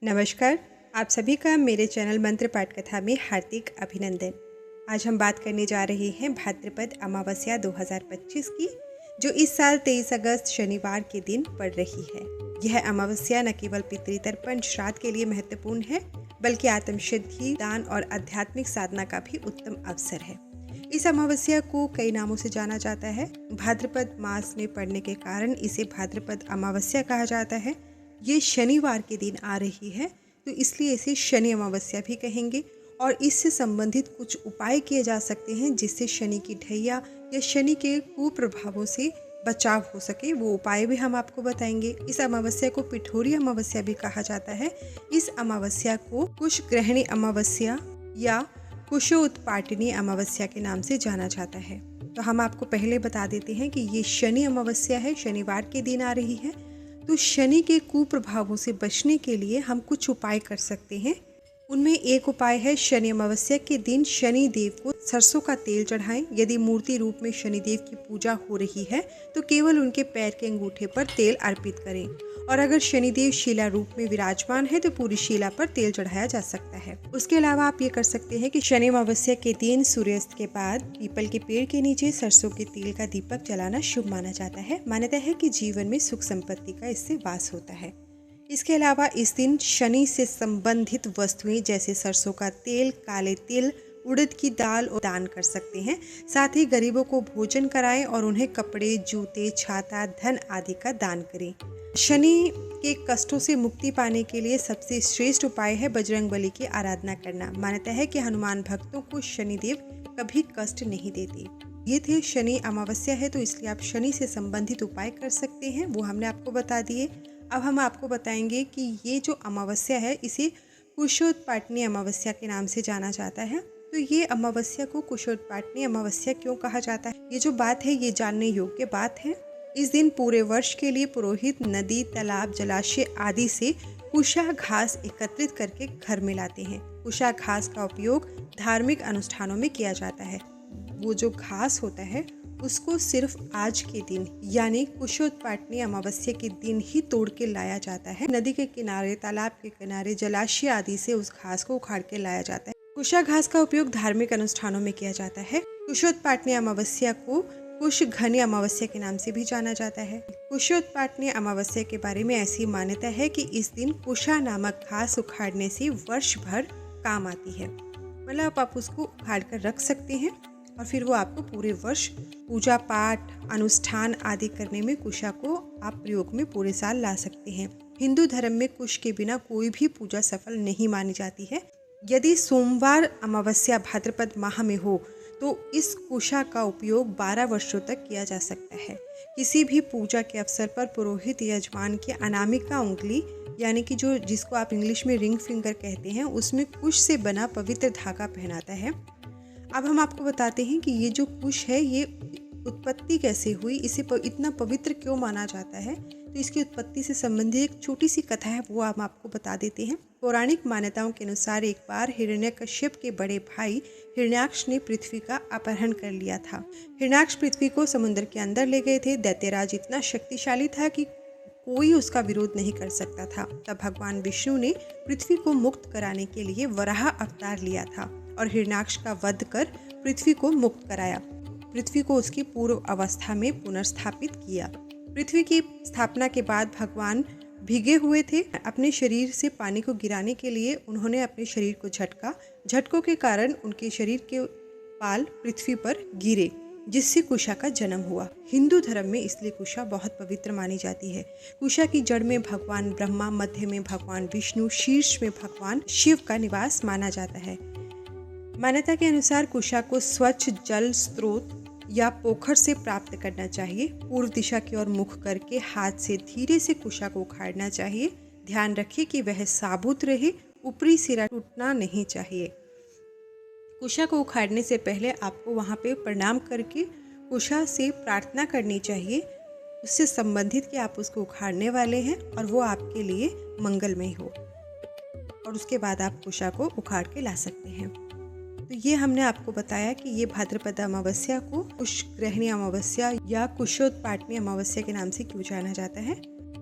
नमस्कार। आप सभी का मेरे चैनल मंत्र पाठ कथा में हार्दिक अभिनंदन। आज हम बात करने जा रहे हैं भाद्रपद अमावस्या 2025 की, जो इस साल 23 अगस्त शनिवार के दिन पड़ रही है। यह अमावस्या न केवल पितृतर्पण श्राद्ध के लिए महत्वपूर्ण है, बल्कि आत्मशुद्धि, दान और आध्यात्मिक साधना का भी उत्तम अवसर है। इस अमावस्या को कई नामों से जाना जाता है। भाद्रपद मास में पड़ने के कारण इसे भाद्रपद अमावस्या कहा जाता है। ये शनिवार के दिन आ रही है, तो इसलिए इसे शनि अमावस्या भी कहेंगे। और इससे संबंधित कुछ उपाय किए जा सकते हैं जिससे शनि की ढैया या शनि के कुप्रभावों से बचाव हो सके। वो उपाय भी हम आपको बताएंगे। इस अमावस्या को पिठोरी अमावस्या भी कहा जाता है। इस अमावस्या को कुश ग्रहणी अमावस्या या कुशोत्पाटिनी अमावस्या के नाम से जाना जाता है। तो हम आपको पहले बता देते हैं कि ये शनि अमावस्या है, शनिवार के दिन आ रही है। तो शनि के कुप्रभावों से बचने के लिए हम कुछ उपाय कर सकते हैं। उनमें एक उपाय है, शनि अमावस्या के दिन शनि देव को सरसों का तेल चढ़ाएं। यदि मूर्ति रूप में शनिदेव की पूजा हो रही है तो केवल उनके पैर के अंगूठे पर तेल अर्पित करें, और अगर शनिदेव शिला रूप में विराजमान है तो पूरी शिला पर तेल चढ़ाया जा सकता है। उसके अलावा आप ये कर सकते हैं कि शनि अमावस्या के दिन सूर्यास्त के बाद पीपल के पेड़ के नीचे सरसों के तेल का दीपक जलाना शुभ माना जाता है। मान्यता है कि जीवन में सुख संपत्ति का इससे वास होता है। इसके अलावा इस दिन शनि से संबंधित वस्तुएं जैसे सरसों का तेल, काले तिल, उड़द की दाल और दान कर सकते हैं। साथ ही गरीबों को भोजन कराएं और उन्हें कपड़े, जूते, छाता, धन आदि का दान करें। शनि के कष्टों से मुक्ति पाने के लिए सबसे श्रेष्ठ उपाय है बजरंगबली की आराधना करना। मान्यता है कि हनुमान भक्तों को शनिदेव कभी कष्ट नहीं देते। ये थे शनि अमावस्या है, तो इसलिए आप शनि से संबंधित उपाय कर सकते हैं, वो हमने आपको बता दिए। अब हम आपको बताएंगे कि ये जो अमावस्या है इसे कुशोत्पाटिनी अमावस्या के नाम से जाना जाता है। तो ये अमावस्या को कुशोत्पाटिनी अमावस्या क्यों कहा जाता है, ये जो बात है ये जानने योग्य बात है। इस दिन पूरे वर्ष के लिए पुरोहित नदी, तालाब, जलाशय आदि से कुशा घास एकत्रित करके घर में लाते हैं। कुशा घास का उपयोग धार्मिक अनुष्ठानों में किया जाता है। वो जो घास होता है उसको सिर्फ आज के दिन यानी कुशोत्पाटिनी अमावस्या के दिन ही तोड़ के लाया जाता है। नदी के किनारे, तालाब के किनारे, जलाशय आदि से उस घास को उखाड़ के लाया जाता है। कुशा घास का उपयोग धार्मिक अनुष्ठानों में किया जाता है। कुशोत्पाटिनी अमावस्या को कुश घनी अमावस्या के नाम से भी जाना जाता है। कुशोत्पाटिनी अमावस्या के बारे में ऐसी मान्यता है कि इस दिन कुशा नामक घास उखाड़ने से वर्ष भर काम आती है। मतलब आप उसको उखाड़ कर रख सकते हैं और फिर वो आपको पूरे वर्ष पूजा पाठ, अनुष्ठान आदि करने में कुशा को आप प्रयोग में पूरे साल ला सकते हैं। हिंदू धर्म में कुश के बिना कोई भी पूजा सफल नहीं मानी जाती है। यदि सोमवार अमावस्या भाद्रपद माह में हो तो इस कुशा का उपयोग 12 वर्षों तक किया जा सकता है। किसी भी पूजा के अवसर पर पुरोहित यजमान की अनामिका उंगली यानी कि जिसको आप इंग्लिश में रिंग फिंगर कहते हैं, उसमें कुश से बना पवित्र धागा पहनाता है। अब हम आपको बताते हैं कि ये जो कुश है ये उत्पत्ति कैसे हुई, इसे इतना पवित्र क्यों माना जाता है। तो इसकी उत्पत्ति से संबंधित एक छोटी सी कथा है, वो हम आपको बता देते हैं। पौराणिक मान्यताओं के अनुसार एक बार हिरण्यकश्यप के बड़े भाई हिरण्याक्ष ने पृथ्वी का अपहरण कर लिया था। हिरण्याक्ष पृथ्वी को समुद्र के अंदर ले गए थे। दैत्यराज इतना शक्तिशाली था कि कोई उसका विरोध नहीं कर सकता था। तब भगवान विष्णु ने पृथ्वी को मुक्त कराने के लिए वराह अवतार लिया था और हिरण्याक्ष का वध कर पृथ्वी को मुक्त कराया। पृथ्वी को उसकी पूर्व अवस्था में पुनर्स्थापित किया। पृथ्वी की स्थापना के बाद भगवान भीगे हुए थे। अपने शरीर से पानी को गिराने के लिए उन्होंने अपने शरीर को झटका। झटकों के कारण उनके शरीर के बाल पृथ्वी पर गिरे, जिससे कुशा का जन्म हुआ। हिंदू धर्म में इसलिए कुशा बहुत पवित्र मानी जाती है। कुशा की जड़ में भगवान ब्रह्मा, मध्य में भगवान विष्णु, शीर्ष में भगवान शिव का निवास माना जाता है। मान्यता के अनुसार कुशा को स्वच्छ जल स्रोत या पोखर से प्राप्त करना चाहिए। पूर्व दिशा की ओर मुख करके हाथ से धीरे से कुशा को उखाड़ना चाहिए। ध्यान रखिए कि वह साबुत रहे, ऊपरी सिरा टूटना नहीं चाहिए। कुशा को उखाड़ने से पहले आपको वहाँ पे प्रणाम करके कुशा से प्रार्थना करनी चाहिए, उससे संबंधित कि आप उसको उखाड़ने वाले हैं और वो आपके लिए मंगलमय हो, और उसके बाद आप कुशा को उखाड़ के ला सकते हैं। तो ये हमने आपको बताया कि ये भाद्रपद अमावस्या को कुश ग्रहणी अमावस्या या कुशोत्पाटिनी अमावस्या के नाम से क्यों जाना जाता है।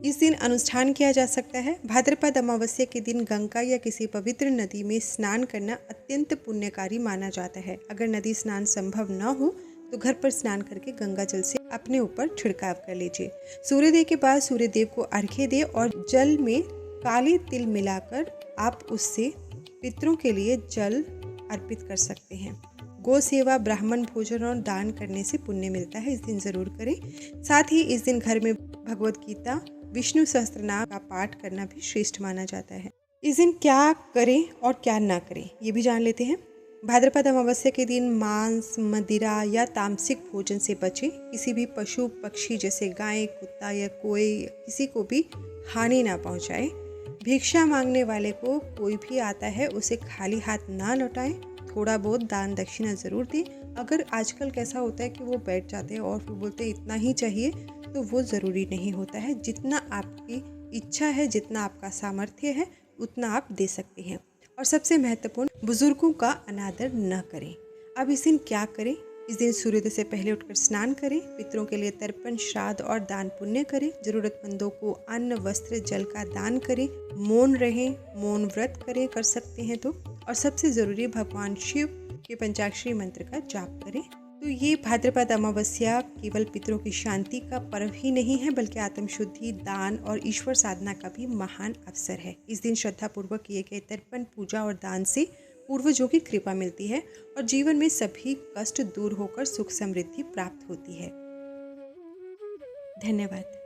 इस दिन अनुष्ठान किया जा सकता है। भाद्रपद अमावस्या के दिन गंगा या किसी पवित्र नदी में स्नान करना अत्यंत पुण्यकारी माना जाता है। अगर नदी स्नान संभव न हो तो घर पर स्नान करके गंगा जल से अपने ऊपर छिड़काव कर लीजिए। सूर्योदय के बाद सूर्यदेव को अर्घ्य दे और जल में काले तिल मिलाकर आप उससे पितरों के लिए जल अर्पित कर सकते हैं। गौ सेवा, ब्राह्मण भोजन और दान करने से पुण्य मिलता है, इस दिन जरूर करें। साथ ही इस दिन घर में भगवत गीता, विष्णु सहस्त्रनाम का पाठ करना भी श्रेष्ठ माना जाता है। इस दिन क्या करें और क्या ना करें ये भी जान लेते हैं। भाद्रपद अमावस्या के दिन मांस, मदिरा या तामसिक भोजन से बचें। किसी भी पशु पक्षी जैसे गाय, कुत्ता या कोई किसी को भी हानि ना पहुंचाएं। भिक्षा मांगने वाले को कोई भी आता है उसे खाली हाथ ना लौटाएं। थोड़ा बहुत दान दक्षिणा ज़रूर दें। अगर आजकल कैसा होता है कि वो बैठ जाते हैं और फिर बोलते हैं इतना ही चाहिए, तो वो ज़रूरी नहीं होता है। जितना आपकी इच्छा है, जितना आपका सामर्थ्य है, उतना आप दे सकते हैं। और सबसे महत्वपूर्ण, बुजुर्गों का अनादर न करें। अब इस दिन क्या करें? इस दिन सूर्योदय से पहले उठकर स्नान करें, पितरों के लिए तर्पण, श्राद्ध और दान पुण्य करें, जरूरतमंदों को अन्न, वस्त्र, जल का दान करें, मौन रहें, मौन व्रत करें कर सकते हैं तो, और सबसे ज़रूरी भगवान शिव के पंचाक्षरी मंत्र का जाप करें। तो ये भाद्रपद अमावस्या केवल पितरों की शांति का पर्व ही नहीं है, बल्कि आत्मशुद्धि, दान और ईश्वर साधना का भी महान अवसर है। इस दिन श्रद्धापूर्वक किए गए तर्पण, पूजा और दान से पूर्वजों की कृपा मिलती है और जीवन में सभी कष्ट दूर होकर सुख समृद्धि प्राप्त होती है। धन्यवाद।